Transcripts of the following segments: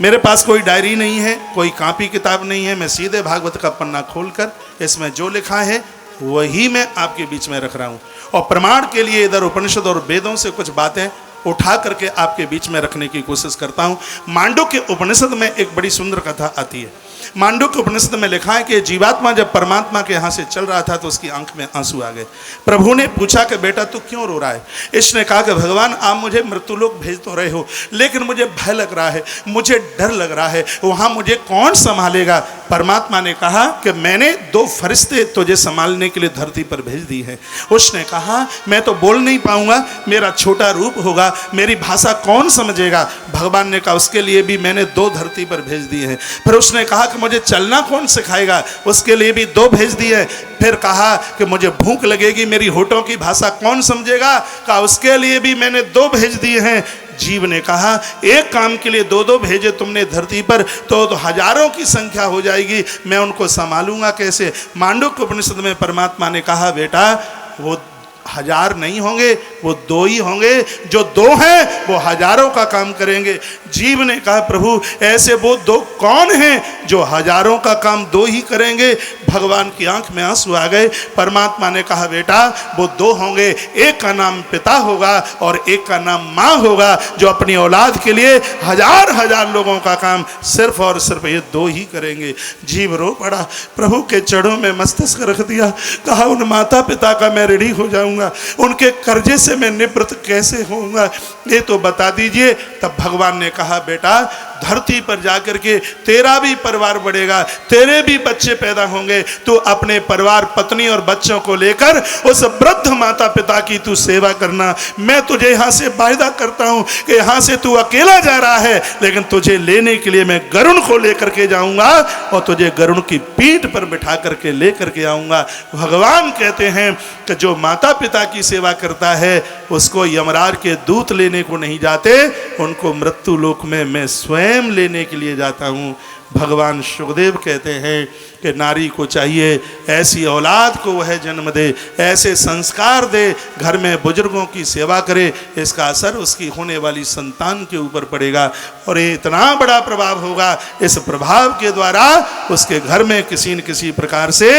मेरे पास कोई डायरी नहीं है, कोई कॉपी किताब नहीं है। मैं सीधे भागवत का पन्ना खोलकर इसमें जो लिखा है वही मैं आपके बीच में रख रहा हूँ। और प्रमाण के लिए इधर उपनिषद और वेदों से कुछ बातें उठा करके आपके बीच में रखने की कोशिश करता हूँ। मांडुक्य उपनिषद में एक बड़ी सुंदर कथा आती है। मांडुक्य उपनिषद में लिखा है कि जीवात्मा जब परमात्मा के यहाँ से चल रहा था तो उसकी आंख में आंसू आ गए। प्रभु ने पूछा कि बेटा तू क्यों रो रहा है? इसने कहा कि भगवान आप मुझे मृत्युलोक भेज तो रहे हो, लेकिन मुझे भय लग रहा है, मुझे डर लग रहा है, वहाँ मुझे कौन संभालेगा? परमात्मा ने कहा कि मैंने 2 फरिश्ते तुझे संभालने के लिए धरती पर भेज दी है। उसने कहा मैं तो बोल नहीं पाऊंगा, मेरा छोटा रूप होगा, मेरी भाषा कौन समझेगा? भगवान ने कहा उसके लिए भी मैंने 2 धरती पर भेज दी है। फिर उसने कहा कि मुझे चलना कौन सिखाएगा? उसके लिए भी 2 भेज दी है। फिर कहा कि मुझे भूख लगेगी, मेरी होठों की भाषा कौन समझेगा? कहा उसके लिए भी मैंने 2 भेज दिए हैं। जीव ने कहा एक काम के लिए 2-2 भेजे तुमने धरती पर तो हजारों की संख्या हो जाएगी, मैं उनको संभालूंगा कैसे? मांडुक्य उपनिषद में परमात्मा ने कहा बेटा वो 1000 नहीं होंगे, वो 2 ही होंगे। जो 2 हैं वो हजारों का काम करेंगे। जीव ने कहा प्रभु ऐसे वो 2 कौन हैं जो हजारों का काम 2 ही करेंगे? भगवान की आंख में आंसू आ गए। परमात्मा ने कहा बेटा वो 2 होंगे, एक का नाम पिता होगा और एक का नाम माँ होगा, जो अपनी औलाद के लिए हजार लोगों का काम सिर्फ और सिर्फ ये 2 ही करेंगे। जीव रो पड़ा, प्रभु के चरणों में मस्तक रख दिया। कहा उन माता पिता का मैं ऋणी हो जाऊंगा, उनके कर्जे से मैं निवृत्त कैसे होऊंगा, ये तो बता दीजिए। तब भगवान ने कहा बेटा धरती पर जाकर के तेरा भी परिवार बढ़ेगा, तेरे भी बच्चे पैदा होंगे, तू अपने परिवार पत्नी और बच्चों को लेकर उस वृद्ध माता पिता की तू सेवा करना। मैं तुझे यहाँ से वायदा करता हूँ कि यहाँ से तू अकेला जा रहा है, लेकिन तुझे लेने के लिए मैं गरुड़ को लेकर के जाऊंगा और तुझे गरुड़ की पीठ पर बिठा करके लेकर के आऊंगा। भगवान कहते हैं कि जो माता पिता की सेवा करता है उसको यमराज के दूत लेने को नहीं जाते, उनको मृत्यु लोक में मैं स्वयं लेने के लिए जाता हूँ। भगवान सुखदेव कहते हैं कि नारी को चाहिए ऐसी औलाद को वह जन्म दे, ऐसे संस्कार दे, घर में बुजुर्गों की सेवा करे, इसका असर उसकी होने वाली संतान के ऊपर पड़ेगा और ये इतना बड़ा प्रभाव होगा। इस प्रभाव के द्वारा उसके घर में किसी न किसी प्रकार से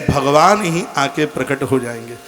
भगवान ही आके प्रकट हो जाएंगे।